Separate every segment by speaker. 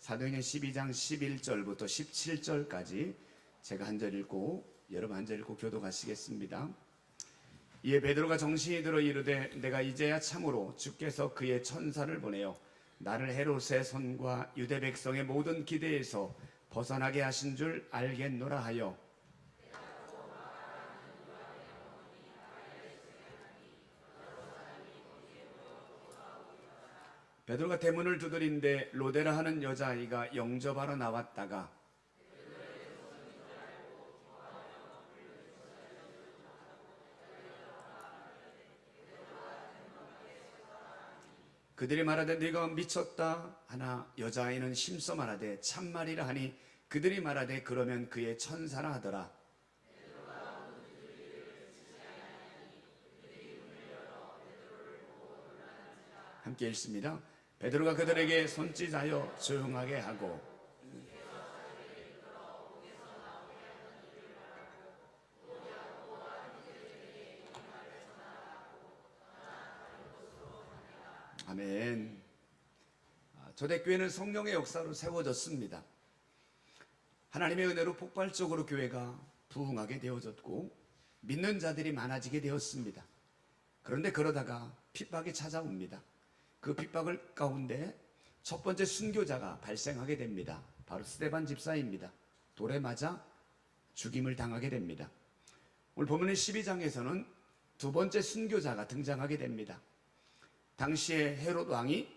Speaker 1: 사도행전 12장 11절부터 17절까지 제가 한 절 읽고 여러분 한 절 읽고 교독하시겠습니다. 이에 베드로가 정신이 들어 이르되 내가 이제야 참으로 주께서 그의 천사를 보내어 나를 헤롯의 손과 유대 백성의 모든 기대에서 벗어나게 하신 줄 알겠노라 하여 베드로가 대문을 두드린데 로데라 하는 여자아이가 영접하러 나왔다가 그들이 말하되 네가 미쳤다 하나 여자아이는 힘써 말하되 참말이라 하니 그들이 말하되 그러면 그의 천사라 하더라. 함께 읽습니다. 베드로가 그들에게 손짓하여 조용하게 하고 아멘. 초대교회는 성령의 역사로 세워졌습니다. 하나님의 은혜로 폭발적으로 교회가 부흥하게 되어졌고 믿는 자들이 많아지게 되었습니다. 그런데 그러다가 핍박이 찾아옵니다. 그 핍박을 가운데 첫 번째 순교자가 발생하게 됩니다. 바로 스데반 집사입니다. 돌에 맞아 죽임을 당하게 됩니다. 오늘 본문의 12장에서는 두 번째 순교자가 등장하게 됩니다. 당시에 헤롯 왕이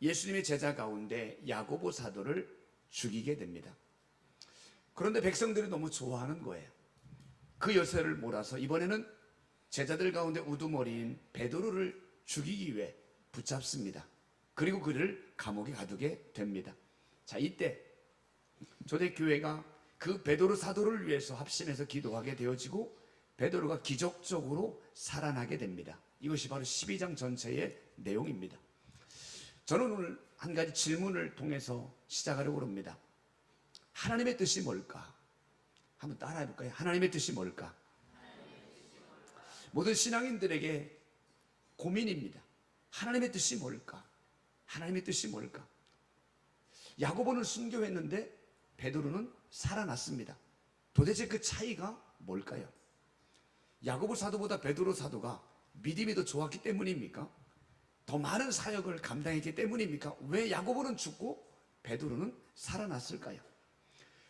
Speaker 1: 예수님의 제자 가운데 야고보 사도를 죽이게 됩니다. 그런데 백성들이 너무 좋아하는 거예요. 그 여세를 몰아서 이번에는 제자들 가운데 우두머리인 베드로를 죽이기 위해 붙잡습니다. 그리고 그를 감옥에 가두게 됩니다. 자, 이때 초대교회가 그 베드로 사도를 위해서 합심해서 기도하게 되어지고 베드로가 기적적으로 살아나게 됩니다. 이것이 바로 12장 전체의 내용입니다. 저는 오늘 한 가지 질문을 통해서 시작하려고 합니다. 하나님의 뜻이 뭘까? 한번 따라해 볼까요? 하나님의 뜻이 뭘까? 모든 신앙인들에게 고민입니다. 하나님의 뜻이 뭘까? 하나님의 뜻이 뭘까? 야고보는 순교했는데 베드로는 살아났습니다. 도대체 그 차이가 뭘까요? 야고보 사도보다 베드로 사도가 믿음이 더 좋았기 때문입니까? 더 많은 사역을 감당했기 때문입니까? 왜 야고보는 죽고 베드로는 살아났을까요?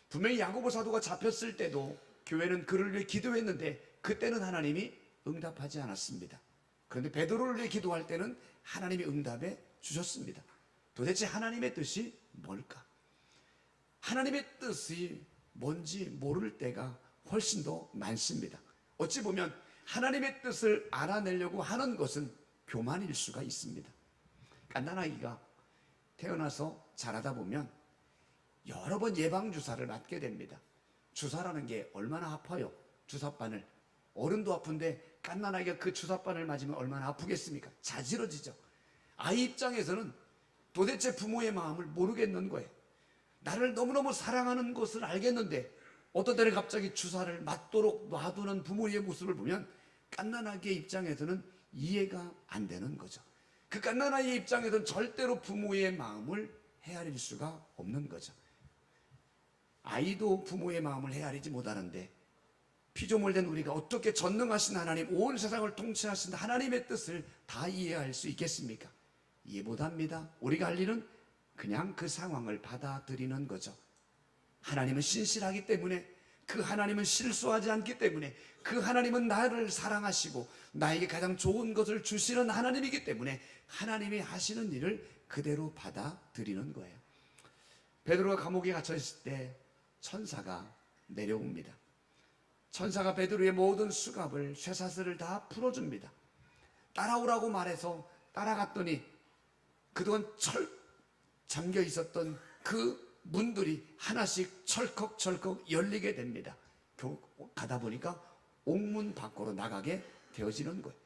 Speaker 1: 분명히 야고보 사도가 잡혔을 때도 교회는 그를 위해 기도했는데 그때는 하나님이 응답하지 않았습니다. 그런데 베드로를 위해 기도할 때는 하나님이 응답해 주셨습니다. 도대체 하나님의 뜻이 뭘까? 하나님의 뜻이 뭔지 모를 때가 훨씬 더 많습니다. 어찌 보면 하나님의 뜻을 알아내려고 하는 것은 교만일 수가 있습니다. 갓난아기가 태어나서 자라다 보면 여러 번 예방주사를 맞게 됩니다. 주사라는 게 얼마나 아파요. 주사바늘. 어른도 아픈데 갓난아기가 그 주사바늘 맞으면 얼마나 아프겠습니까? 자지러지죠. 아이 입장에서는 도대체 부모의 마음을 모르겠는 거예요. 나를 너무너무 사랑하는 것을 알겠는데 어떤 때는 갑자기 주사를 맞도록 놔두는 부모의 모습을 보면 갓난아기의 입장에서는 이해가 안 되는 거죠. 그 갓난아이의 입장에서는 절대로 부모의 마음을 헤아릴 수가 없는 거죠. 아이도 부모의 마음을 헤아리지 못하는데 피조물된 우리가 어떻게 전능하신 하나님, 온 세상을 통치하신 하나님의 뜻을 다 이해할 수 있겠습니까? 이해 못합니다. 우리가 할 일은 그냥 그 상황을 받아들이는 거죠. 하나님은 신실하기 때문에, 그 하나님은 실수하지 않기 때문에, 그 하나님은 나를 사랑하시고 나에게 가장 좋은 것을 주시는 하나님이기 때문에 하나님이 하시는 일을 그대로 받아들이는 거예요. 베드로가 감옥에 갇혀 있을 때 천사가 내려옵니다. 천사가 베드로의 모든 수갑을, 쇠사슬을 다 풀어줍니다. 따라오라고 말해서 따라갔더니 그동안 잠겨 있었던 그 문들이 하나씩 철컥철컥 열리게 됩니다. 가다 보니까 옥문 밖으로 나가게 되어지는 거예요.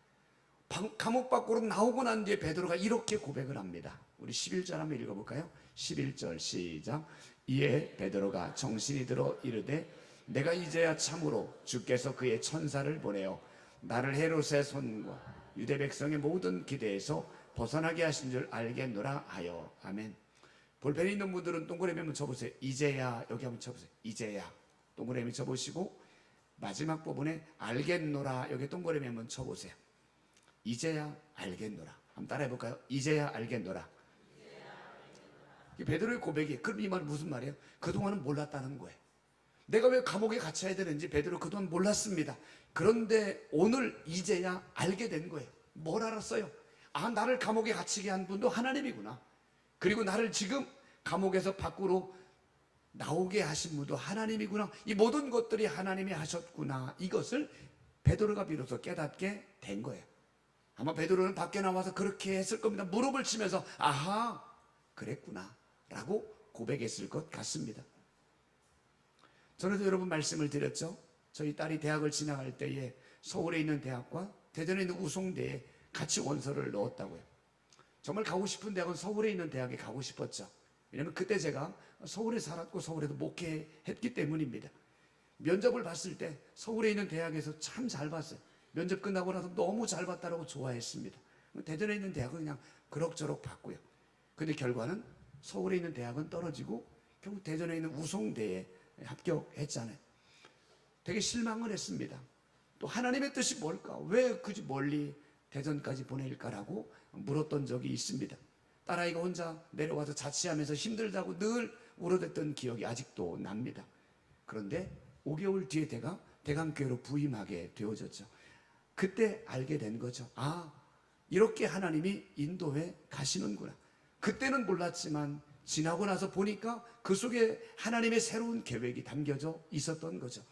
Speaker 1: 감옥 밖으로 나오고 난 뒤에 베드로가 이렇게 고백을 합니다. 우리 11절 한번 읽어볼까요? 11절 시작. 이에 베드로가 정신이 들어 이르되 내가 이제야 참으로 주께서 그의 천사를 보내어 나를 헤롯의 손과 유대 백성의 모든 기대에서 벗어나게 하신 줄 알겠노라 하여. 아멘. 볼펜이 있는 분들은 동그라미 한번 쳐보세요. 이제야 여기 한번 쳐보세요. 이제야 동그라미 쳐보시고 마지막 부분에 알겠노라 여기 동그라미 한번 쳐보세요. 이제야 알겠노라. 한번 따라해볼까요? 이제야 알겠노라. 베드로의 고백이, 그럼 이 말은 무슨 말이에요? 그동안은 몰랐다는 거예요. 내가 왜 감옥에 갇혀야 되는지 베드로 그동안 몰랐습니다. 그런데 오늘 이제야 알게 된 거예요. 뭘 알았어요? 아, 나를 감옥에 갇히게 한 분도 하나님이구나. 그리고 나를 지금 감옥에서 밖으로 나오게 하신 분도 하나님이구나. 이 모든 것들이 하나님이 하셨구나. 이것을 베드로가 비로소 깨닫게 된 거예요. 아마 베드로는 밖에 나와서 그렇게 했을 겁니다. 무릎을 치면서 아하, 그랬구나 라고 고백했을 것 같습니다. 전에도 여러분 말씀을 드렸죠. 저희 딸이 대학을 진학할 때에 서울에 있는 대학과 대전에 있는 우송대에 같이 원서를 넣었다고요. 정말 가고 싶은 대학은 서울에 있는 대학에 가고 싶었죠. 왜냐하면 그때 제가 서울에 살았고 서울에도 목회했기 때문입니다. 면접을 봤을 때 서울에 있는 대학에서 참 잘 봤어요. 면접 끝나고 나서 너무 잘 봤다고 좋아했습니다. 대전에 있는 대학은 그냥 그럭저럭 봤고요. 근데 결과는 서울에 있는 대학은 떨어지고 결국 대전에 있는 우송대에 합격했잖아요. 되게 실망을 했습니다. 또 하나님의 뜻이 뭘까? 왜 굳이 멀리 대전까지 보낼까라고 물었던 적이 있습니다. 딸아이가 혼자 내려와서 자취하면서 힘들다고 늘 울어댔던 기억이 아직도 납니다. 그런데 5개월 뒤에 제가 대강교회로 부임하게 되어졌죠. 그때 알게 된 거죠. 아, 이렇게 하나님이 인도해 가시는구나. 그때는 몰랐지만 지나고 나서 보니까 그 속에 하나님의 새로운 계획이 담겨져 있었던 거죠.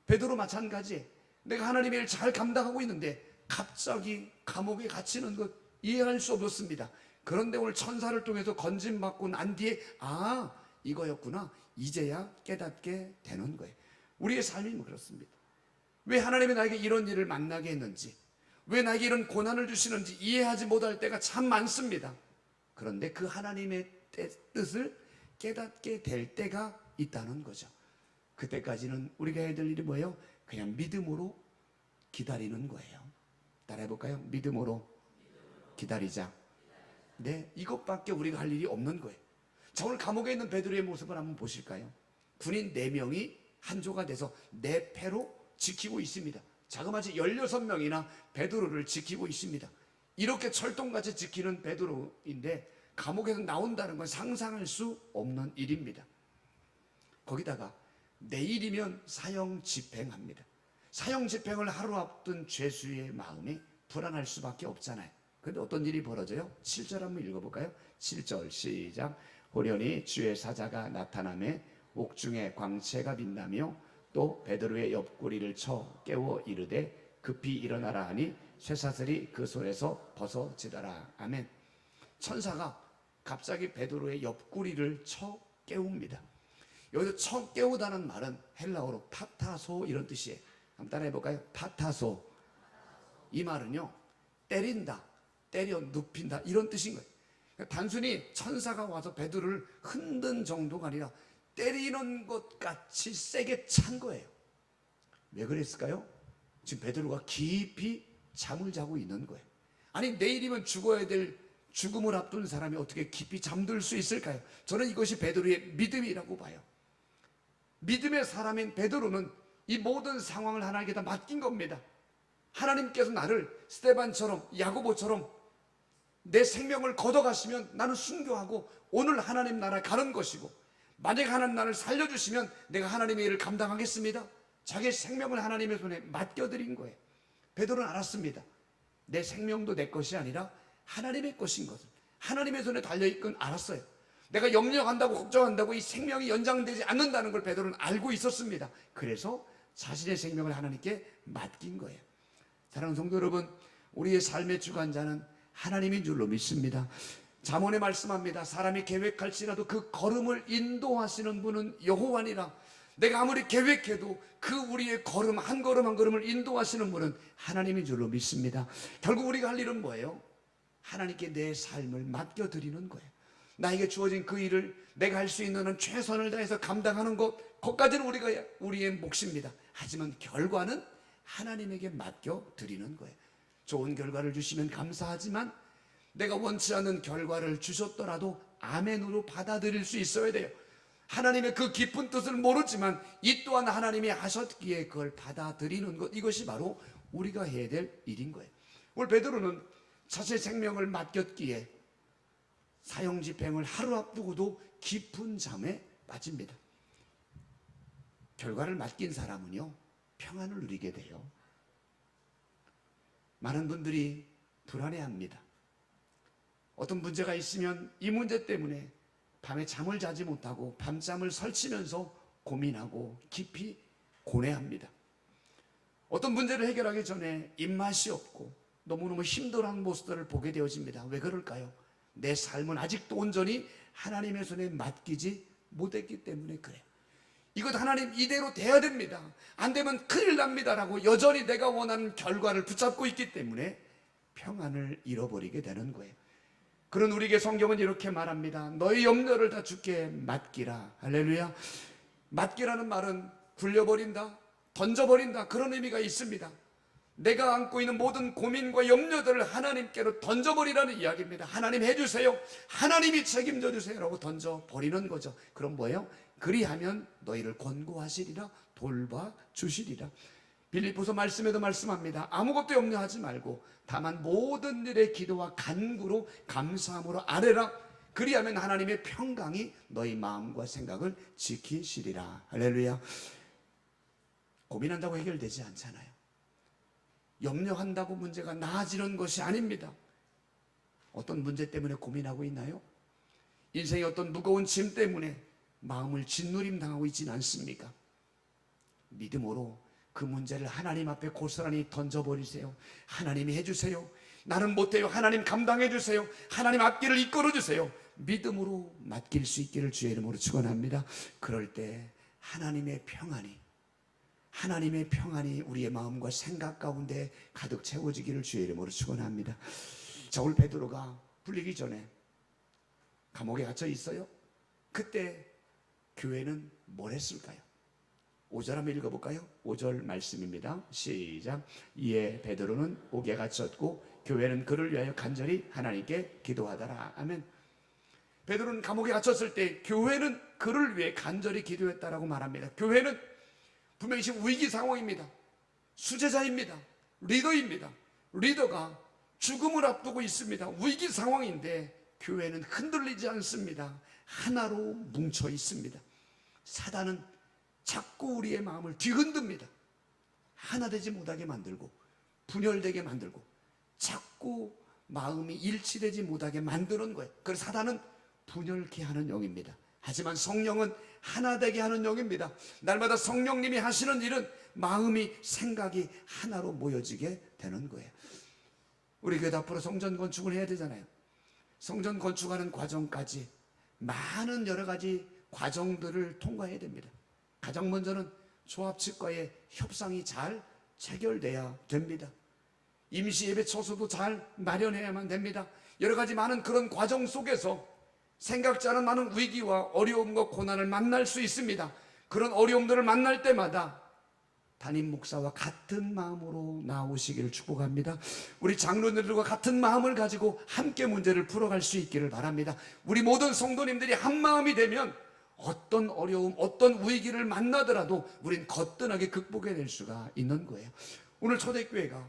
Speaker 1: 베드로 마찬가지. 내가 하나님의 일을 잘 감당하고 있는데 갑자기 감옥에 갇히는 것 이해할 수 없었습니다. 그런데 오늘 천사를 통해서 건짐받고 난 뒤에 아, 이거였구나. 이제야 깨닫게 되는 거예요. 우리의 삶이 그렇습니다. 왜 하나님이 나에게 이런 일을 만나게 했는지, 왜 나에게 이런 고난을 주시는지 이해하지 못할 때가 참 많습니다. 그런데 그 하나님의 뜻을 깨닫게 될 때가 있다는 거죠. 그때까지는 우리가 해야 될 일이 뭐예요? 그냥 믿음으로 기다리는 거예요. 따라해볼까요? 믿음으로 기다리자. 네, 이것밖에 우리가 할 일이 없는 거예요. 자, 오늘 감옥에 있는 베드로의 모습을 한번 보실까요? 군인 4명이 한조가 돼서 4패로 지키고 있습니다. 자그마치 16명이나 베드로를 지키고 있습니다. 이렇게 철통같이 지키는 베드로인데 감옥에서 나온다는 건 상상할 수 없는 일입니다. 거기다가 내일이면 사형 집행합니다. 사형 집행을 하루 앞둔 죄수의 마음이 불안할 수밖에 없잖아요. 그런데 어떤 일이 벌어져요? 7절 한번 읽어볼까요? 7절 시작. 호련히 주의 사자가 나타나매 옥중에 광채가 빛나며 또 베드로의 옆구리를 쳐 깨워 이르되 급히 일어나라 하니 쇠사슬이 그 손에서 벗어지더라. 아멘. 천사가 갑자기 베드로의 옆구리를 쳐 깨웁니다. 여기서 쳐 깨우다는 말은 헬라어로 파타소 이런 뜻이에요. 한번 따라해볼까요? 파타소. 이 말은요, 때린다, 때려 눕힌다 이런 뜻인 거예요. 그러니까 단순히 천사가 와서 베드로를 흔든 정도가 아니라 때리는 것 같이 세게 찬 거예요. 왜 그랬을까요? 지금 베드로가 깊이 잠을 자고 있는 거예요. 아니, 내일이면 죽어야 될 죽음을 앞둔 사람이 어떻게 깊이 잠들 수 있을까요? 저는 이것이 베드로의 믿음이라고 봐요. 믿음의 사람인 베드로는 이 모든 상황을 하나님께 맡긴 겁니다. 하나님께서 나를 스데반처럼 야고보처럼 내 생명을 걷어가시면 나는 순교하고 오늘 하나님 나라에 가는 것이고, 만약 하나님 나를 살려주시면 내가 하나님의 일을 감당하겠습니다. 자기의 생명을 하나님의 손에 맡겨드린 거예요. 베드로는 알았습니다. 내 생명도 내 것이 아니라 하나님의 것인 것을, 하나님의 손에 달려있건 알았어요. 내가 염려한다고 걱정한다고 이 생명이 연장되지 않는다는 걸 베드로는 알고 있었습니다. 그래서 자신의 생명을 하나님께 맡긴 거예요. 사랑하는 성도 여러분, 우리의 삶의 주관자는 하나님인 줄로 믿습니다. 잠언에 말씀합니다. 사람이 계획할지라도 그 걸음을 인도하시는 분은 여호와니라. 내가 아무리 계획해도 그 우리의 걸음 한 걸음 한 걸음을 인도하시는 분은 하나님인 줄로 믿습니다. 결국 우리가 할 일은 뭐예요? 하나님께 내 삶을 맡겨드리는 거예요. 나에게 주어진 그 일을 내가 할 수 있는 한 최선을 다해서 감당하는 것, 그것까지는 우리의 몫입니다. 하지만 결과는 하나님에게 맡겨드리는 거예요. 좋은 결과를 주시면 감사하지만 내가 원치 않는 결과를 주셨더라도 아멘으로 받아들일 수 있어야 돼요. 하나님의 그 깊은 뜻을 모르지만 이 또한 하나님이 하셨기에 그걸 받아들이는 것, 이것이 바로 우리가 해야 될 일인 거예요. 오늘 베드로는 자신의 생명을 맡겼기에 사형집행을 하루 앞두고도 깊은 잠에 빠집니다. 결과를 맡긴 사람은요, 평안을 누리게 돼요. 많은 분들이 불안해합니다. 어떤 문제가 있으면 이 문제 때문에 밤에 잠을 자지 못하고 밤잠을 설치면서 고민하고 깊이 고뇌합니다. 어떤 문제를 해결하기 전에 입맛이 없고 너무너무 힘들어하는 모습들을 보게 되어집니다. 왜 그럴까요? 내 삶은 아직도 온전히 하나님의 손에 맡기지 못했기 때문에 그래요. 이것 하나님 이대로 돼야 됩니다. 안 되면 큰일 납니다라고 여전히 내가 원하는 결과를 붙잡고 있기 때문에 평안을 잃어버리게 되는 거예요. 그런 우리에게 성경은 이렇게 말합니다. 너희 염려를 다 주께 맡기라. 할렐루야. 맡기라는 말은 굴려버린다, 던져버린다, 그런 의미가 있습니다. 내가 안고 있는 모든 고민과 염려들을 하나님께로 던져버리라는 이야기입니다. 하나님 해주세요, 하나님이 책임져 주세요라고 던져버리는 거죠. 그럼 뭐예요? 그리하면 너희를 권고하시리라, 돌봐주시리라. 빌립보서 말씀에도 말씀합니다. 아무것도 염려하지 말고 다만 모든 일에 기도와 간구로 감사함으로 아뢰라. 그리하면 하나님의 평강이 너희 마음과 생각을 지키시리라. 할렐루야. 고민한다고 해결되지 않잖아요. 염려한다고 문제가 나아지는 것이 아닙니다. 어떤 문제 때문에 고민하고 있나요? 인생의 어떤 무거운 짐 때문에 마음을 짓누림 당하고 있지는 않습니까? 믿음으로 그 문제를 하나님 앞에 고스란히 던져버리세요. 하나님이 해주세요. 나는 못해요. 하나님 감당해 주세요. 하나님 앞길을 이끌어 주세요. 믿음으로 맡길 수 있기를 주의 이름으로 축원합니다. 그럴 때 하나님의 평안이 우리의 마음과 생각 가운데 가득 채워지기를 주의 이름으로 축원합니다. 자, 오늘 베드로가 풀리기 전에 감옥에 갇혀 있어요. 그때 교회는 뭘 했을까요? 5절 한번 읽어볼까요? 5절 말씀입니다. 시작. 이에 베드로는 옥에 갇혔고 교회는 그를 위하여 간절히 하나님께 기도하더라. 아멘. 베드로는 감옥에 갇혔을 때 교회는 그를 위해 간절히 기도했다라고 말합니다. 교회는 분명히 지금 위기 상황입니다. 수제자입니다. 리더입니다. 리더가 죽음을 앞두고 있습니다. 위기 상황인데 교회는 흔들리지 않습니다. 하나로 뭉쳐 있습니다. 사단은 자꾸 우리의 마음을 뒤흔듭니다. 하나 되지 못하게 만들고 분열되게 만들고 자꾸 마음이 일치되지 못하게 만드는 거예요. 그래서 사단은 분열케 하는 영입니다. 하지만 성령은 하나 되게 하는 영입니다. 날마다 성령님이 하시는 일은 마음이 생각이 하나로 모여지게 되는 거예요. 우리 교회 앞으로 성전 건축을 해야 되잖아요. 성전 건축하는 과정까지 많은 여러 가지 과정들을 통과해야 됩니다. 가장 먼저는 조합 측과의 협상이 잘 체결돼야 됩니다. 임시 예배 처소도 잘 마련해야만 됩니다. 여러 가지 많은 그런 과정 속에서 생각지 않은 많은 위기와 어려움과 고난을 만날 수 있습니다. 그런 어려움들을 만날 때마다 담임 목사와 같은 마음으로 나오시기를 축복합니다. 우리 장로님들과 같은 마음을 가지고 함께 문제를 풀어갈 수 있기를 바랍니다. 우리 모든 성도님들이 한 마음이 되면 어떤 어려움, 어떤 위기를 만나더라도 우린 거뜬하게 극복해낼 수가 있는 거예요. 오늘 초대교회가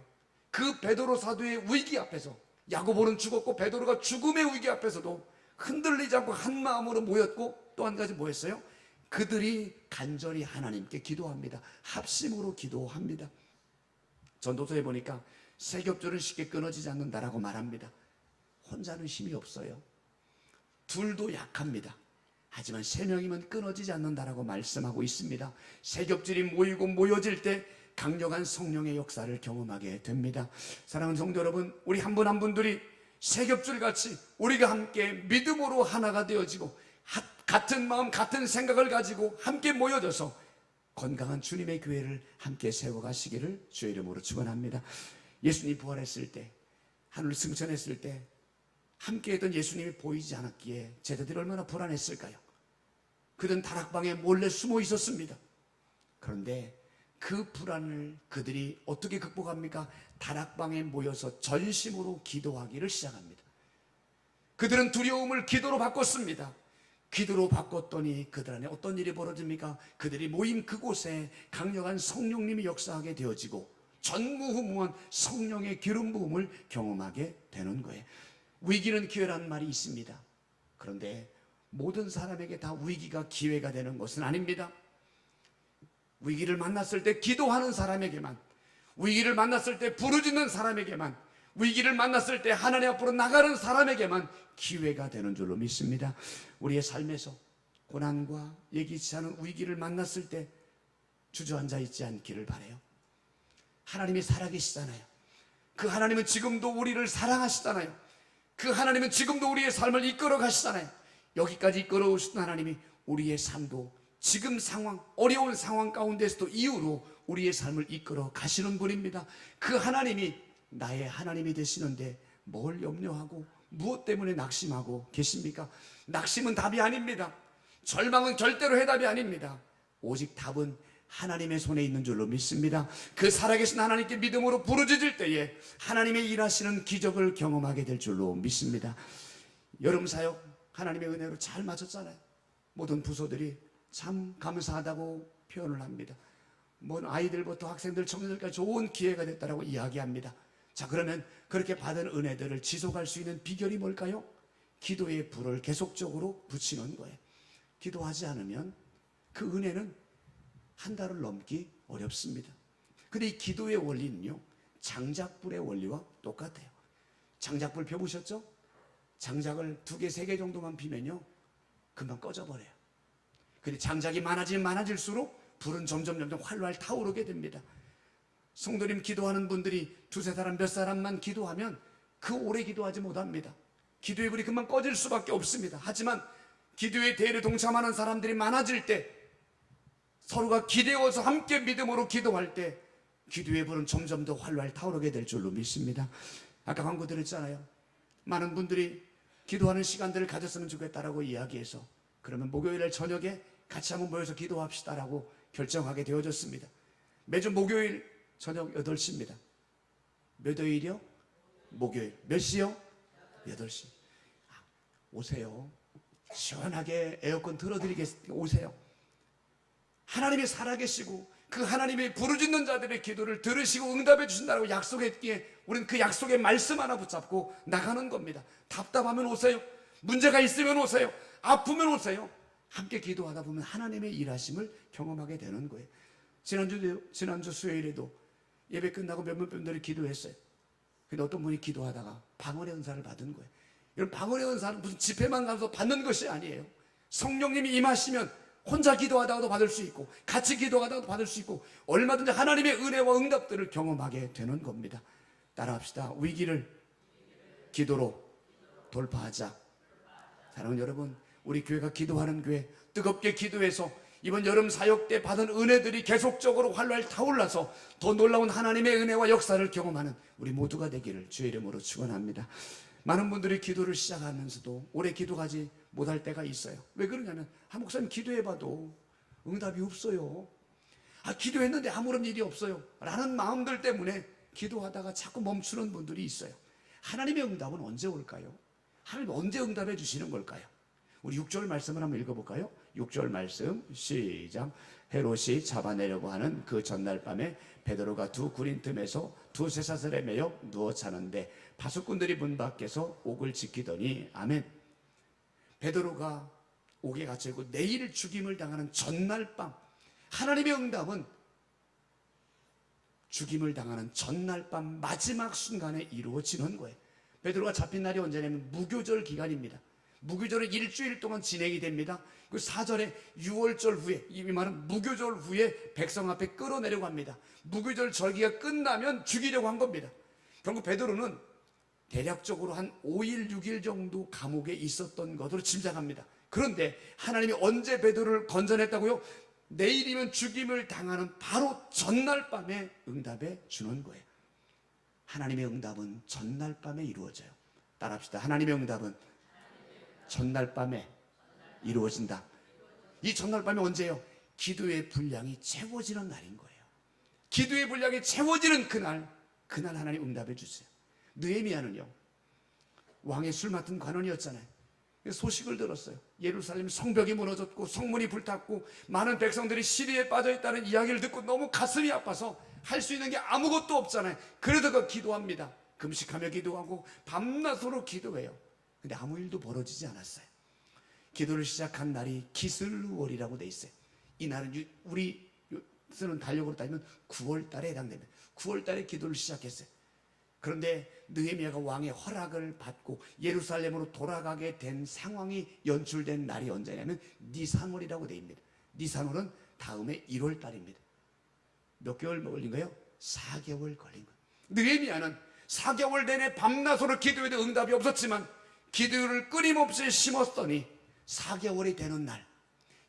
Speaker 1: 그 베드로 사도의 위기 앞에서, 야고보는 죽었고 베드로가 죽음의 위기 앞에서도 흔들리지 않고 한 마음으로 모였고, 또 한 가지 뭐였어요? 그들이 간절히 하나님께 기도합니다. 합심으로 기도합니다. 전도서에 보니까 세 겹줄은 쉽게 끊어지지 않는다라고 말합니다. 혼자는 힘이 없어요. 둘도 약합니다. 하지만 세 명이면 끊어지지 않는다라고 말씀하고 있습니다. 세 겹줄이 모이고 모여질 때 강력한 성령의 역사를 경험하게 됩니다. 사랑하는 성도 여러분, 우리 한 분 한 분들이 세 겹줄같이 우리가 함께 믿음으로 하나가 되어지고 같은 마음 같은 생각을 가지고 함께 모여져서 건강한 주님의 교회를 함께 세워가시기를 주의 이름으로 축원합니다. 예수님이 부활했을 때, 하늘 승천했을 때 함께했던 예수님이 보이지 않았기에 제자들이 얼마나 불안했을까요? 그들은 다락방에 몰래 숨어 있었습니다. 그런데 그 불안을 그들이 어떻게 극복합니까? 다락방에 모여서 전심으로 기도하기를 시작합니다. 그들은 두려움을 기도로 바꿨습니다. 기도로 바꿨더니 그들 안에 어떤 일이 벌어집니까? 그들이 모인 그곳에 강력한 성령님이 역사하게 되어지고 전무후무한 성령의 기름 부음을 경험하게 되는 거예요. 위기는 기회라는 말이 있습니다. 그런데 모든 사람에게 다 위기가 기회가 되는 것은 아닙니다. 위기를 만났을 때 기도하는 사람에게만, 위기를 만났을 때 부르짖는 사람에게만, 위기를 만났을 때 하나님 앞으로 나가는 사람에게만 기회가 되는 줄로 믿습니다. 우리의 삶에서 고난과 예기치 않은 위기를 만났을 때 주저앉아 있지 않기를 바라요. 하나님이 살아계시잖아요. 그 하나님은 지금도 우리를 사랑하시잖아요. 그 하나님은 지금도 우리의 삶을 이끌어 가시잖아요. 여기까지 이끌어 오신 하나님이 우리의 삶도 지금 상황, 어려운 상황 가운데서도 이유로 우리의 삶을 이끌어 가시는 분입니다. 그 하나님이 나의 하나님이 되시는데 뭘 염려하고 무엇 때문에 낙심하고 계십니까? 낙심은 답이 아닙니다. 절망은 절대로 해답이 아닙니다. 오직 답은 하나님의 손에 있는 줄로 믿습니다. 그 살아계신 하나님께 믿음으로 부르짖을 때에 하나님의 일하시는 기적을 경험하게 될 줄로 믿습니다. 여름 사역 하나님의 은혜로 잘 마쳤잖아요. 모든 부서들이 참 감사하다고 표현을 합니다. 아이들부터 학생들, 청년들까지 좋은 기회가 됐다라고 이야기합니다. 자, 그러면 그렇게 받은 은혜들을 지속할 수 있는 비결이 뭘까요? 기도의 불을 계속적으로 붙이는 거예요. 기도하지 않으면 그 은혜는 한 달을 넘기 어렵습니다. 근데 이 기도의 원리는요, 장작불의 원리와 똑같아요. 장작불 펴보셨죠? 장작을 2개, 3개 정도만 피면요, 금방 꺼져버려요. 근데 장작이 많아지면 많아질수록 불은 점점 활활 타오르게 됩니다. 성도님 기도하는 분들이 2-3사람, 몇 사람만 기도하면 그 오래 기도하지 못합니다. 기도의 불이 금방 꺼질 수밖에 없습니다. 하지만 기도의 대회에 동참하는 사람들이 많아질 때, 서로가 기대어서 함께 믿음으로 기도할 때 기도의 불은 점점 더 활활 타오르게 될 줄로 믿습니다. 아까 광고 드렸잖아요. 많은 분들이 기도하는 시간들을 가졌으면 좋겠다라고 이야기해서, 그러면 목요일날 저녁에 같이 한번 모여서 기도합시다라고 결정하게 되어졌습니다. 매주 목요일 저녁 8시입니다. 몇 요일이요? 목요일. 몇 시요? 8시. 오세요. 시원하게 에어컨 틀어드리겠습니다. 오세요. 하나님이 살아계시고 그 하나님의 부르짖는 자들의 기도를 들으시고 응답해 주신다고 약속했기에 우리는 그 약속의 말씀 하나 붙잡고 나가는 겁니다. 답답하면 오세요. 문제가 있으면 오세요. 아프면 오세요. 함께 기도하다 보면 하나님의 일하심을 경험하게 되는 거예요. 지난주 수요일에도 예배 끝나고 몇몇 분들이 기도했어요. 근데 어떤 분이 기도하다가 방언의 은사를 받은 거예요. 여러분, 방언의 은사는 무슨 집회만 가서 받는 것이 아니에요. 성령님이 임하시면 혼자 기도하다가도 받을 수 있고, 같이 기도하다가도 받을 수 있고, 얼마든지 하나님의 은혜와 응답들을 경험하게 되는 겁니다. 따라합시다. 위기를 기도로 돌파하자. 사랑하는 여러분, 우리 교회가 기도하는 교회, 뜨겁게 기도해서 이번 여름 사역 때 받은 은혜들이 계속적으로 활활 타올라서 더 놀라운 하나님의 은혜와 역사를 경험하는 우리 모두가 되기를 주의 이름으로 축원합니다. 많은 분들이 기도를 시작하면서도 오래 기도하지 못할 때가 있어요. 왜 그러냐면, 목사님 기도해봐도 응답이 없어요. 기도했는데 아무런 일이 없어요 라는 마음들 때문에 기도하다가 자꾸 멈추는 분들이 있어요. 하나님의 응답은 언제 올까요? 하나님 언제 응답해 주시는 걸까요? 우리 6절 말씀을 한번 읽어볼까요? 6절 말씀 시작. 헤롯이 잡아내려고 하는 그 전날 밤에 베드로가 두 구린 틈에서 두 쇠사슬에 매여 누워 자는데 파수꾼들이 문 밖에서 옥을 지키더니. 아멘. 베드로가 옥에 갇혀있고 내일 죽임을 당하는 전날 밤, 하나님의 응답은 죽임을 당하는 전날 밤 마지막 순간에 이루어지는 거예요. 베드로가 잡힌 날이 언제냐면 무교절 기간입니다. 무교절은 일주일 동안 진행이 됩니다. 그 4절에 6월절 후에, 이 말은 무교절 후에 백성 앞에 끌어내려고 합니다. 무교절 절기가 끝나면 죽이려고 한 겁니다. 결국 베드로는 대략적으로 한 5일, 6일 정도 감옥에 있었던 것으로 짐작합니다. 그런데 하나님이 언제 베드로를 건져냈다고요? 내일이면 죽임을 당하는 바로 전날 밤에 응답해 주는 거예요. 하나님의 응답은 전날 밤에 이루어져요. 따라합시다. 하나님의 응답은 전날 밤에 이루어진다. 이 전날 밤이 언제예요? 기도의 분량이 채워지는 날인 거예요. 기도의 분량이 채워지는 그날 하나님 응답해 주세요. 느헤미야는요, 왕의 술 맡은 관원이었잖아요. 소식을 들었어요. 예루살렘 성벽이 무너졌고 성문이 불탔고 많은 백성들이 시리에 빠져있다는 이야기를 듣고 너무 가슴이 아파서 할 수 있는 게 아무것도 없잖아요. 그러다가 기도합니다. 금식하며 기도하고 밤낮으로 기도해요. 근데 아무 일도 벌어지지 않았어요. 기도를 시작한 날이 기슬월이라고 돼 있어요. 이 날은 우리 쓰는 달력으로 따지면 9월 달에 해당됩니다. 9월 달에 기도를 시작했어요. 그런데 느헤미야가 왕의 허락을 받고 예루살렘으로 돌아가게 된 상황이 연출된 날이 언제냐면 니산월이라고 되어 있습니다. 니산월은 다음에 1월 달입니다. 몇 개월 걸린 거예요? 4개월 걸린 거예요. 느헤미야는 4개월 내내 밤낮으로 기도해도 응답이 없었지만 기도를 끊임없이 심었더니 4개월이 되는 날,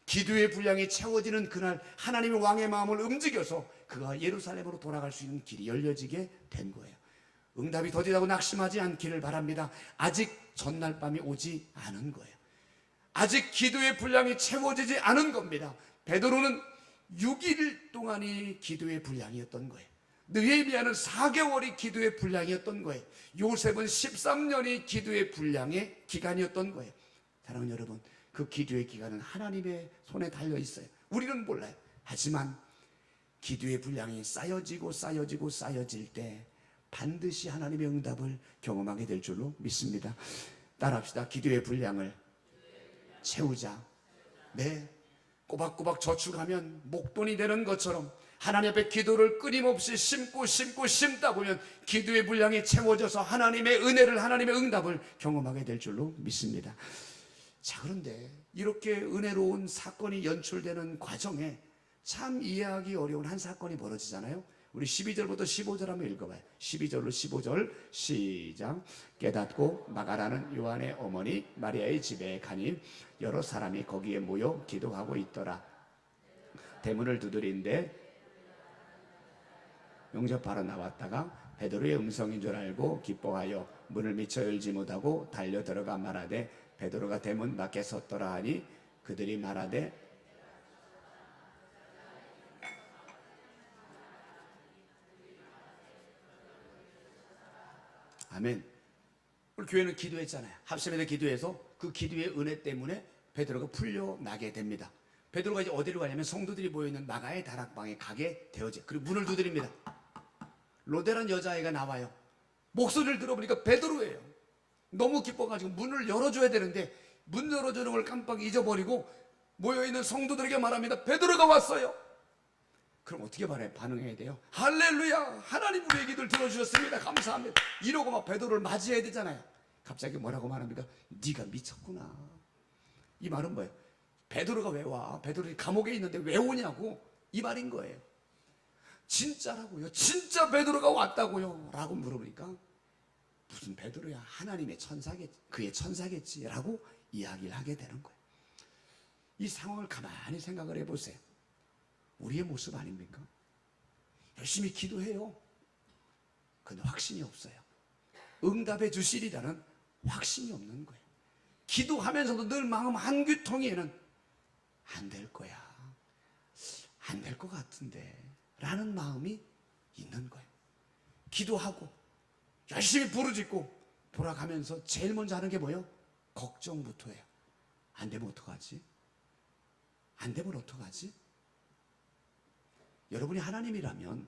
Speaker 1: 기도의 분량이 채워지는 그날 하나님의 왕의 마음을 움직여서 그가 예루살렘으로 돌아갈 수 있는 길이 열려지게 된 거예요. 응답이 더디다고 낙심하지 않기를 바랍니다. 아직 전날 밤이 오지 않은 거예요. 아직 기도의 분량이 채워지지 않은 겁니다. 베드로는 6일 동안이 기도의 분량이었던 거예요. 느헤미야는 4개월이 기도의 분량이었던 거예요. 요셉은 13년이 기도의 분량의 기간이었던 거예요. 사랑하는 여러분, 그 기도의 기간은 하나님의 손에 달려 있어요. 우리는 몰라요. 하지만 기도의 분량이 쌓여지고 쌓여지고 쌓여질 때 반드시 하나님의 응답을 경험하게 될 줄로 믿습니다. 따라합시다. 기도의 분량을 채우자. 네, 꼬박꼬박 저축하면 목돈이 되는 것처럼 하나님 앞에 기도를 끊임없이 심고 심다 보면 기도의 분량이 채워져서 하나님의 은혜를, 하나님의 응답을 경험하게 될 줄로 믿습니다. 자, 그런데 이렇게 은혜로운 사건이 연출되는 과정에 참 이해하기 어려운 한 사건이 벌어지잖아요. 우리 12절부터 15절 한번 읽어봐요. 12절로 15절 시작. 깨닫고 마가라는 요한의 어머니 마리아의 집에 가니 여러 사람이 거기에 모여 기도하고 있더라. 대문을 두드린데 영접하러 나왔다가 베드로의 음성인 줄 알고 기뻐하여 문을 미처 열지 못하고 달려 들어가 말하되 베드로가 대문 밖에 섰더라 하니 그들이 말하되 아멘. 우리 교회는 기도했잖아요. 합심에서 기도해서 그 기도의 은혜 때문에 베드로가 풀려나게 됩니다. 베드로가 이제 어디로 가냐면 성도들이 모여있는 마가의 다락방에 가게 되어져. 그리고 문을 두드립니다. 로데란 여자아이가 나와요. 목소리를 들어보니까 베드로예요. 너무 기뻐가지고 문을 열어줘야 되는데 문 열어주는 걸 깜빡 잊어버리고 모여있는 성도들에게 말합니다. 베드로가 왔어요. 그럼 어떻게 반응해야 돼요? 할렐루야, 하나님 우리의 기도를 들어주셨습니다. 감사합니다. 이러고 막 베드로를 맞이해야 되잖아요. 갑자기 뭐라고 말합니까? 네가 미쳤구나. 이 말은 뭐예요? 베드로가 왜 와? 베드로가 감옥에 있는데 왜 오냐고, 이 말인 거예요. 진짜라고요? 진짜 베드로가 왔다고요? 라고 물어보니까 무슨 베드로야, 하나님의 천사겠지, 그의 천사겠지 라고 이야기를 하게 되는 거예요. 이 상황을 가만히 생각을 해보세요. 우리의 모습 아닙니까? 열심히 기도해요. 근데 확신이 없어요. 응답해 주시리라는 확신이 없는 거예요. 기도하면서도 늘 마음 한귀통에는 안 될 거야, 안 될 것 같은데 라는 마음이 있는 거예요. 기도하고 열심히 부르짖고 돌아가면서 제일 먼저 하는 게 뭐예요? 걱정부터 해요. 안 되면 어떡하지? 안 되면 어떡하지? 여러분이 하나님이라면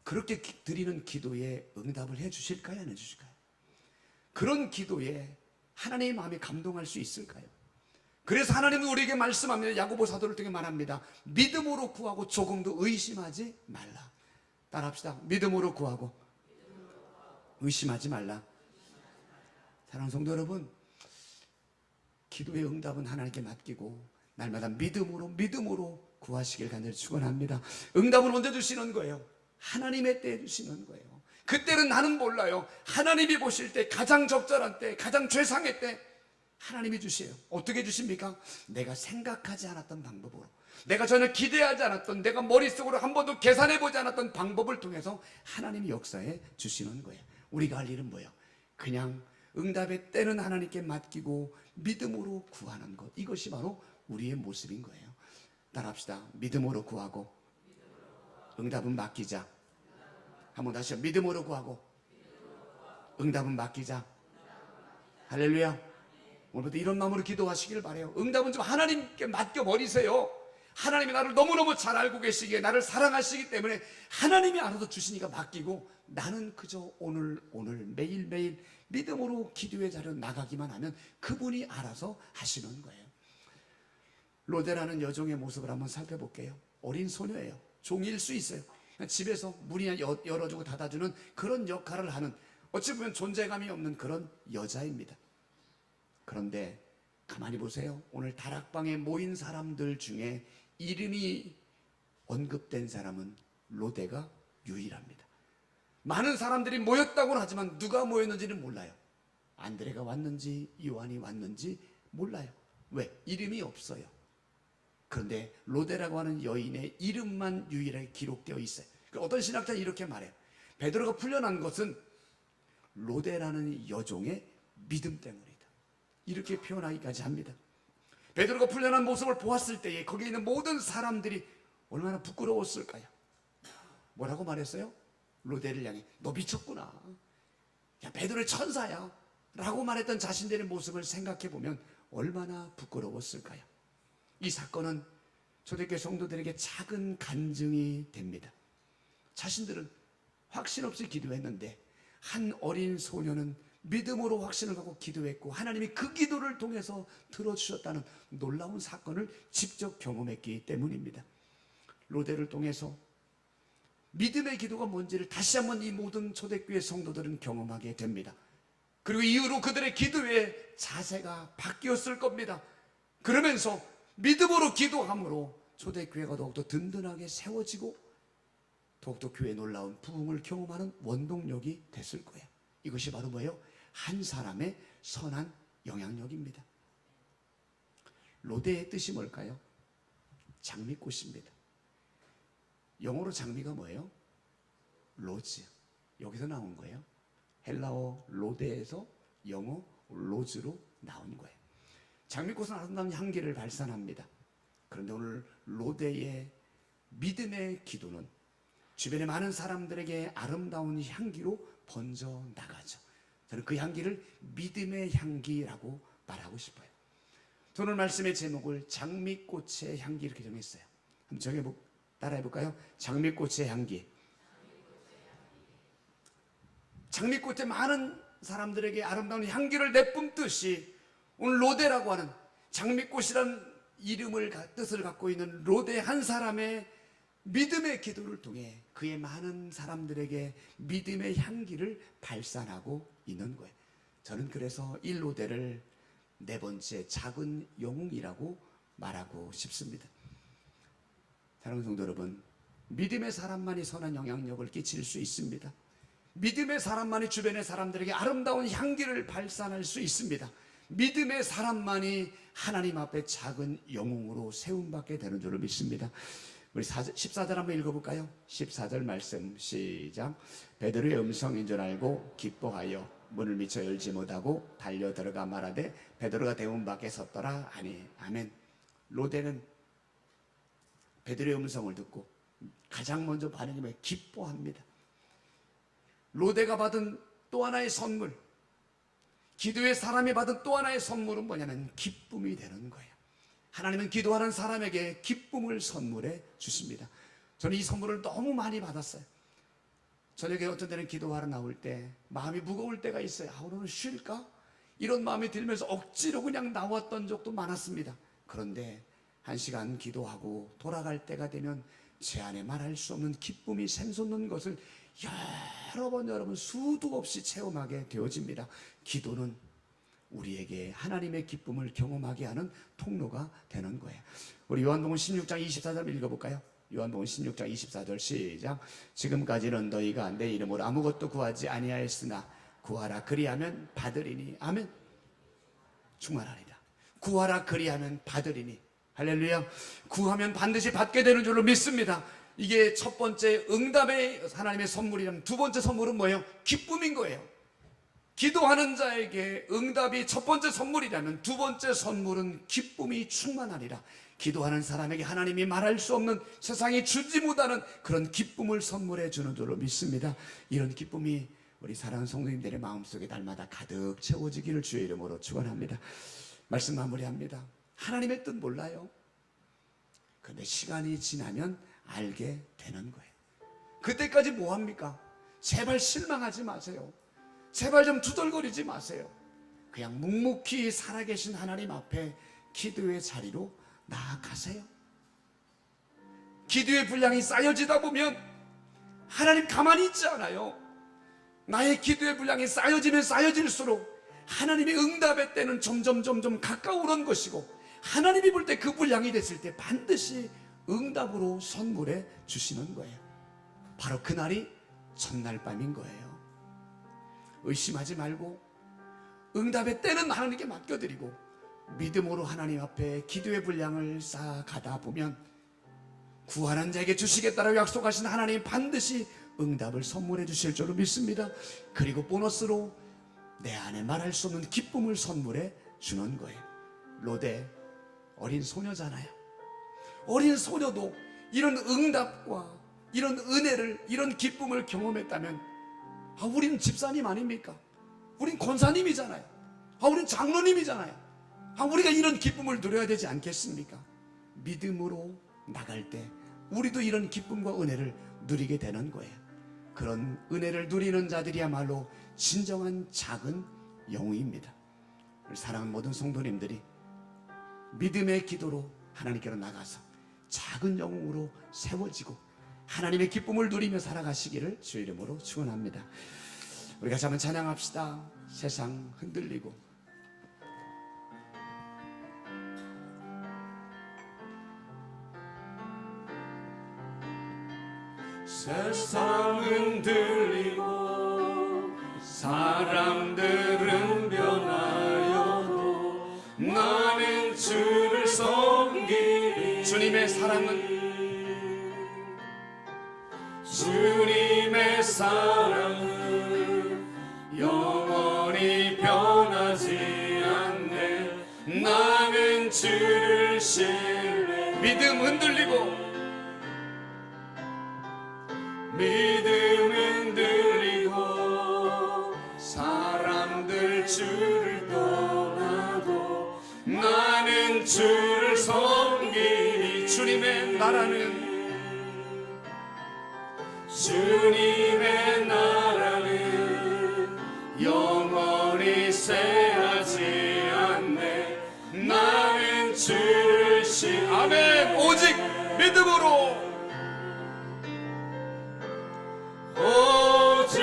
Speaker 1: 그렇게 드리는 기도에 응답을 해 주실까요? 안 해 주실까요? 그런 기도에 하나님의 마음이 감동할 수 있을까요? 그래서 하나님은 우리에게 말씀합니다. 야고보 사도를 통해 말합니다. 믿음으로 구하고 조금도 의심하지 말라. 따라합시다. 믿음으로 구하고 의심하지 말라. 사랑하는 성도 여러분, 기도의 응답은 하나님께 맡기고 날마다 믿음으로 구하시길 간절히 축원합니다. 응답은 언제 주시는 거예요? 하나님의 때에 주시는 거예요. 그때는 나는 몰라요. 하나님이 보실 때 가장 적절한 때, 가장 최상의 때 하나님이 주세요. 어떻게 주십니까? 내가 생각하지 않았던 방법으로, 내가 전혀 기대하지 않았던, 내가 머릿속으로 한 번도 계산해보지 않았던 방법을 통해서 하나님이 역사해 주시는 거예요. 우리가 할 일은 뭐예요? 그냥 응답의 때는 하나님께 맡기고 믿음으로 구하는 것, 이것이 바로 우리의 모습인 거예요. 따라합시다. 믿음으로 구하고 응답은 맡기자. 한번 다시요. 믿음으로 구하고 응답은 맡기자. 할렐루야. 오늘부터 이런 마음으로 기도하시길 바래요. 응답은 좀 하나님께 맡겨버리세요. 하나님이 나를 너무너무 잘 알고 계시기에 나를 사랑하시기 때문에 하나님이 알아서 주시니까 맡기고, 나는 그저 오늘 매일매일 믿음으로 기도의 자리로 나가기만 하면 그분이 알아서 하시는 거예요. 로데라는 여종의 모습을 한번 살펴볼게요. 어린 소녀예요. 종일 수 있어요. 집에서 문이 열어주고 닫아주는 그런 역할을 하는, 어찌 보면 존재감이 없는 그런 여자입니다. 그런데 가만히 보세요. 오늘 다락방에 모인 사람들 중에 이름이 언급된 사람은 로데가 유일합니다. 많은 사람들이 모였다고는 하지만 누가 모였는지는 몰라요. 안드레가 왔는지 요한이 왔는지 몰라요. 왜? 이름이 없어요. 그런데 로데라고 하는 여인의 이름만 유일하게 기록되어 있어요. 어떤 신학자는 이렇게 말해요. 베드로가 풀려난 것은 로데라는 여종의 믿음 때문이다. 이렇게 표현하기까지 합니다. 베드로가 풀려난 모습을 보았을 때에 거기에 있는 모든 사람들이 얼마나 부끄러웠을까요? 뭐라고 말했어요? 로데를 향해 너 미쳤구나. 야, 베드로의 천사야 라고 말했던 자신들의 모습을 생각해 보면 얼마나 부끄러웠을까요? 이 사건은 초대교회 성도들에게 작은 간증이 됩니다. 자신들은 확신 없이 기도했는데 한 어린 소녀는 믿음으로 확신을 갖고 기도했고 하나님이 그 기도를 통해서 들어주셨다는 놀라운 사건을 직접 경험했기 때문입니다. 로데를 통해서 믿음의 기도가 뭔지를 다시 한번 이 모든 초대교회 성도들은 경험하게 됩니다. 그리고 이후로 그들의 기도의 자세가 바뀌었을 겁니다. 그러면서 믿음으로 기도함으로 초대교회가 더욱더 든든하게 세워지고 더욱더 교회의 놀라운 부흥을 경험하는 원동력이 됐을 거예요. 이것이 바로 뭐예요? 한 사람의 선한 영향력입니다. 로데의 뜻이 뭘까요? 장미꽃입니다. 영어로 장미가 뭐예요? 로즈. 여기서 나온 거예요. 헬라어 로데에서 영어 로즈로 나온 거예요. 장미꽃은 아름다운 향기를 발산합니다. 그런데 오늘 로데의 믿음의 기도는 주변의 많은 사람들에게 아름다운 향기로 번져 나가죠. 저는 그 향기를 믿음의 향기라고 말하고 싶어요. 오늘 말씀의 제목을 장미꽃의 향기 이렇게 정했어요. 한번 따라해볼까요? 장미꽃의 향기. 장미꽃에 많은 사람들에게 아름다운 향기를 내뿜듯이 오늘 로데라고 하는 장미꽃이라는 뜻을 갖고 있는 로데 한 사람의 믿음의 기도를 통해 그의 많은 사람들에게 믿음의 향기를 발산하고 있는 거예요. 저는 그래서 이 로데를 네 번째 작은 영웅이라고 말하고 싶습니다. 사랑하는 성도 여러분, 믿음의 사람만이 선한 영향력을 끼칠 수 있습니다. 믿음의 사람만이 주변의 사람들에게 아름다운 향기를 발산할 수 있습니다. 믿음의 사람만이 하나님 앞에 작은 영웅으로 세움받게 되는 줄을 믿습니다. 우리 14절 한번 읽어볼까요? 14절 말씀 시작. 베드로의 음성인 줄 알고 기뻐하여 문을 미쳐 열지 못하고 달려 들어가 말하되 베드로가 대문 밖에 섰더라 하니 아멘. 로데는 베드로의 음성을 듣고 가장 먼저 반응이 뭐예요? 기뻐합니다. 로데가 받은 또 하나의 선물, 기도의 사람이 받은 또 하나의 선물은 뭐냐면 기쁨이 되는 거예요. 하나님은 기도하는 사람에게 기쁨을 선물해 주십니다. 저는 이 선물을 너무 많이 받았어요. 저녁에 어떤 때는 기도하러 나올 때 마음이 무거울 때가 있어요. 오늘은 쉴까? 이런 마음이 들면서 억지로 그냥 나왔던 적도 많았습니다. 그런데 1시간 기도하고 돌아갈 때가 되면 제 안에 말할 수 없는 기쁨이 샘솟는 것을 여러 번 수도 없이 체험하게 되어집니다. 기도는 우리에게 하나님의 기쁨을 경험하게 하는 통로가 되는 거예요. 우리 요한복음 16장 24절 읽어볼까요? 요한복음 16장 24절 시작. 지금까지는 너희가 내 이름으로 아무것도 구하지 아니하였으나 구하라 그리하면 받으리니 아멘. 충만하리라. 구하라 그리하면 받으리니 할렐루야. 구하면 반드시 받게 되는 줄로 믿습니다. 이게 첫 번째 응답의 하나님의 선물이라면 두 번째 선물은 뭐예요? 기쁨인 거예요. 기도하는 자에게 응답이 첫 번째 선물이라면 두 번째 선물은 기쁨이 충만하리라. 기도하는 사람에게 하나님이 말할 수 없는 세상이 주지 못하는 그런 기쁨을 선물해 주는 줄로 믿습니다. 이런 기쁨이 우리 사랑하는 성도님들의 마음속에 날마다 가득 채워지기를 주의 이름으로 축원합니다. 말씀 마무리합니다. 하나님의 뜻 몰라요. 그런데 시간이 지나면 알게 되는 거예요. 그때까지 뭐합니까? 제발 실망하지 마세요. 제발 좀 투덜거리지 마세요. 그냥 묵묵히 살아계신 하나님 앞에 기도의 자리로 나아가세요. 기도의 분량이 쌓여지다 보면 하나님 가만히 있지 않아요. 나의 기도의 분량이 쌓여지면 쌓여질수록 하나님의 응답의 때는 점점 가까우는 것이고, 하나님이 볼 때 그 분량이 됐을 때 반드시 응답으로 선물해 주시는 거예요. 바로 그날이 첫날 밤인 거예요. 의심하지 말고 응답의 때는 하나님께 맡겨드리고 믿음으로 하나님 앞에 기도의 분량을 쌓아가다 보면 구하는 자에게 주시겠다라고 약속하신 하나님이 반드시 응답을 선물해 주실 줄로 믿습니다. 그리고 보너스로 내 안에 말할 수 없는 기쁨을 선물해 주는 거예요. 로데 어린 소녀잖아요. 어린 소녀도 이런 응답과 이런 은혜를, 이런 기쁨을 경험했다면 우리는 집사님 아닙니까? 우린 권사님이잖아요. 우린 장로님이잖아요. 우리가 이런 기쁨을 누려야 되지 않겠습니까? 믿음으로 나갈 때 우리도 이런 기쁨과 은혜를 누리게 되는 거예요. 그런 은혜를 누리는 자들이야말로 진정한 작은 영웅입니다. 사랑하는 모든 성도님들이 믿음의 기도로 하나님께로 나가서 작은 영웅으로 세워지고 하나님의 기쁨을 누리며 살아가시기를 주의 이름으로 축원합니다. 우리 같이 한번 찬양합시다. 세상 흔들리고
Speaker 2: 세상 흔들리고 사람들은 변하여도 나는 주를 섬기리.
Speaker 1: 주님의 사랑은
Speaker 2: 주님의 사랑은 영원히 변하지 않네. 나는 주를 신뢰.
Speaker 1: 믿음 흔들리고
Speaker 2: 믿음 흔들리고 사람들 주를 떠나도 나는 주를 섬기리.
Speaker 1: 주님의 나라는
Speaker 2: 주님의 나라는 영원히 쇠하지 않네. 나는 주를 신뢰.
Speaker 1: 아멘. 오직 믿음으로
Speaker 2: 오직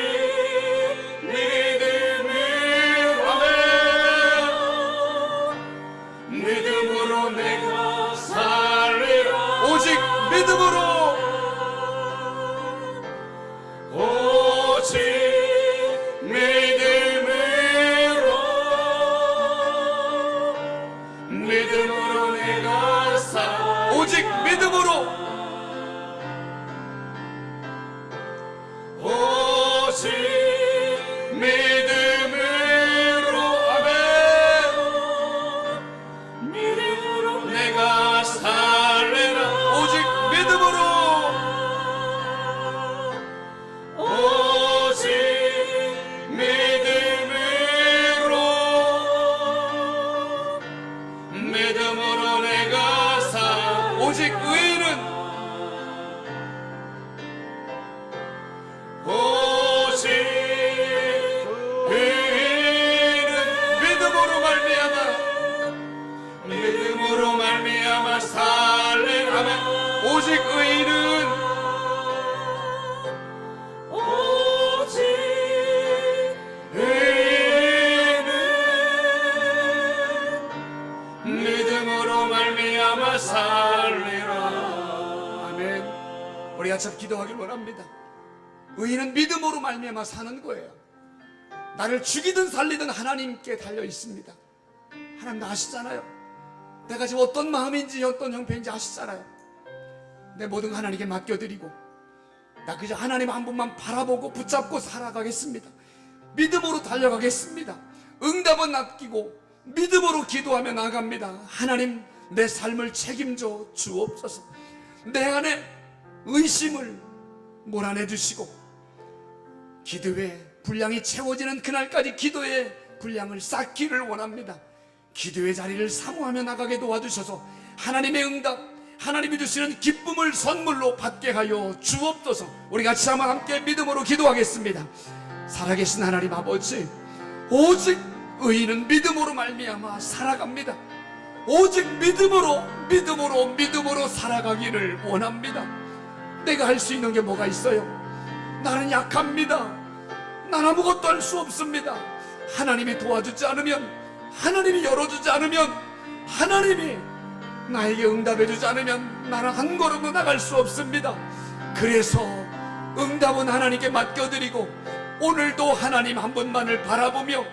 Speaker 2: 믿음으로.
Speaker 1: 아멘.
Speaker 2: 믿음으로 내가 살리라.
Speaker 1: 오직 믿음으로
Speaker 2: 오직 믿음으로 내가 살.
Speaker 1: 오직 믿음으로
Speaker 2: 오직 믿음으로.
Speaker 1: 아멘.
Speaker 2: 믿음으로 내가 살리라.
Speaker 1: 오직 믿음으로
Speaker 2: 오직 믿음으로 내가 살.
Speaker 1: 오직 의인은
Speaker 2: 오직 의인은 믿음으로 말미암아 살리라.
Speaker 1: 아멘. 오직 의인은
Speaker 2: 오직 의인은 믿음으로 말미암아 살리라.
Speaker 1: 아멘. 우리 같이 기도하길 원합니다. 의인은 믿음으로 말미암아 사는 거예요. 나를 죽이든 살리든 하나님께 달려 있습니다. 하나님도 아시잖아요. 내가 지금 어떤 마음인지 어떤 형편인지 아시잖아요. 내 모든 거 하나님께 맡겨드리고 나 그저 하나님 한 분만 바라보고 붙잡고 살아가겠습니다. 믿음으로 달려가겠습니다. 응답은 낚이고 믿음으로 기도하며 나갑니다. 하나님, 내 삶을 책임져 주옵소서. 내 안에 의심을 몰아내 주시고 기도의 분량이 채워지는 그날까지 기도의 분량을 쌓기를 원합니다. 기도의 자리를 사모하며 나가게 도와주셔서 하나님의 응답, 하나님이 주시는 기쁨을 선물로 받게 하여 주옵소서. 우리 같이 한번 함께 믿음으로 기도하겠습니다. 살아계신 하나님 아버지, 오직 의인은 믿음으로 말미암아 살아갑니다. 오직 믿음으로 살아가기를 원합니다. 내가 할 수 있는 게 뭐가 있어요? 나는 약합니다. 난 아무것도 할 수 없습니다. 하나님이 도와주지 않으면, 하나님이 열어주지 않으면, 하나님이 나에게 응답해주지 않으면 나는 한 걸음도 나갈 수 없습니다. 그래서 응답은 하나님께 맡겨드리고 오늘도 하나님 한 분만을 바라보며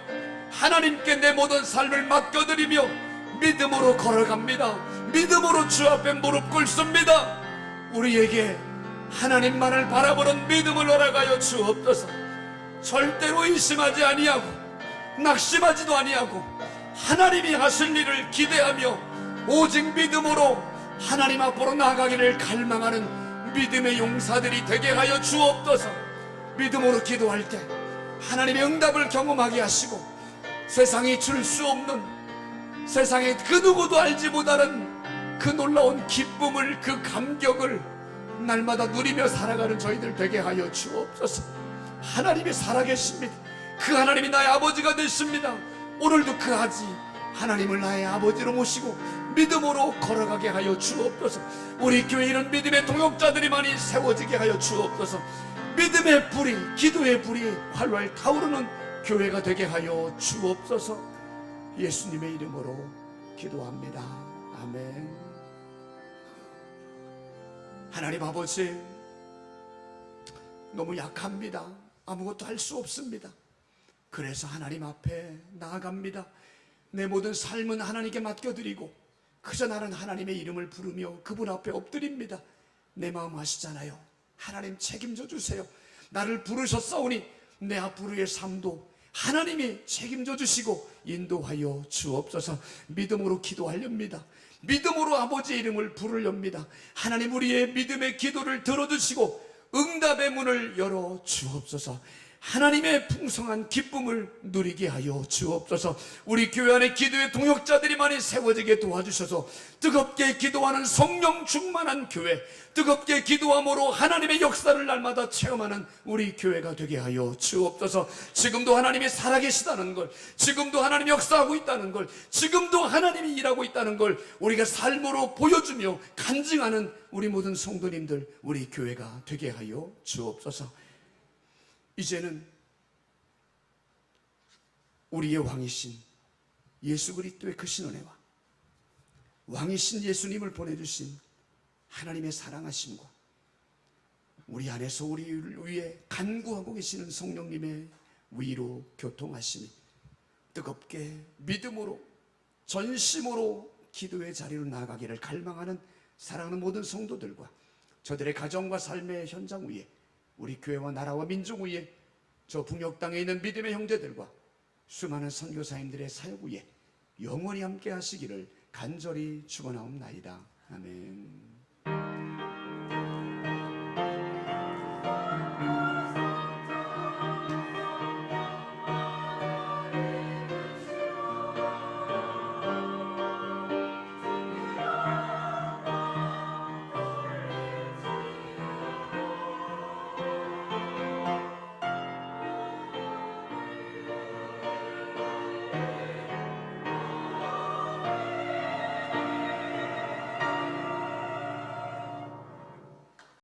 Speaker 1: 하나님께 내 모든 삶을 맡겨드리며 믿음으로 걸어갑니다. 믿음으로 주 앞에 무릎 꿇습니다. 우리에게 하나님만을 바라보는 믿음을 허락하여 주옵소서. 절대로 의심하지 아니하고 낙심하지도 아니하고 하나님이 하실 일을 기대하며 오직 믿음으로 하나님 앞으로 나아가기를 갈망하는 믿음의 용사들이 되게 하여 주옵소서. 믿음으로 기도할 때 하나님의 응답을 경험하게 하시고 세상이 줄 수 없는, 세상에 그 누구도 알지 못하는 그 놀라운 기쁨을, 그 감격을 날마다 누리며 살아가는 저희들 되게 하여 주옵소서. 하나님이 살아계십니다. 그 하나님이 나의 아버지가 되십니다. 오늘도 그 아지 하나님을 나의 아버지로 모시고 믿음으로 걸어가게 하여 주옵소서. 우리 교회에 이런 믿음의 동역자들이 많이 세워지게 하여 주옵소서. 믿음의 불이, 기도의 불이 활활 타오르는 교회가 되게 하여 주옵소서. 예수님의 이름으로 기도합니다. 아멘. 하나님 아버지, 너무 약합니다. 아무것도 할 수 없습니다. 그래서 하나님 앞에 나아갑니다. 내 모든 삶은 하나님께 맡겨드리고 그저 나는 하나님의 이름을 부르며 그분 앞에 엎드립니다. 내 마음 아시잖아요. 하나님 책임져 주세요. 나를 부르셨사오니 내 앞으로의 삶도 하나님이 책임져 주시고 인도하여 주옵소서. 믿음으로 기도하렵니다. 믿음으로 아버지의 이름을 부르렵니다. 하나님, 우리의 믿음의 기도를 들어주시고 응답의 문을 열어 주옵소서. 하나님의 풍성한 기쁨을 누리게 하여 주옵소서. 우리 교회 안에 기도의 동역자들이 많이 세워지게 도와주셔서 뜨겁게 기도하는 성령 충만한 교회, 뜨겁게 기도함으로 하나님의 역사를 날마다 체험하는 우리 교회가 되게 하여 주옵소서. 지금도 하나님이 살아계시다는 걸, 지금도 하나님이 역사하고 있다는 걸, 지금도 하나님이 일하고 있다는 걸 우리가 삶으로 보여주며 간증하는 우리 모든 성도님들, 우리 교회가 되게 하여 주옵소서. 이제는 우리의 왕이신 예수 그리스도의 그 신은혜와 왕이신 예수님을 보내주신 하나님의 사랑하심과 우리 안에서 우리를 위해 간구하고 계시는 성령님의 위로 교통하심이 뜨겁게 믿음으로 전심으로 기도의 자리로 나아가기를 갈망하는 사랑하는 모든 성도들과 저들의 가정과 삶의 현장 위에 우리 교회와 나라와 민족 위에 저 북녘 땅에 있는 믿음의 형제들과 수많은 선교사님들의 사역 위에 영원히 함께 하시기를 간절히 축원하옵나이다. 아멘.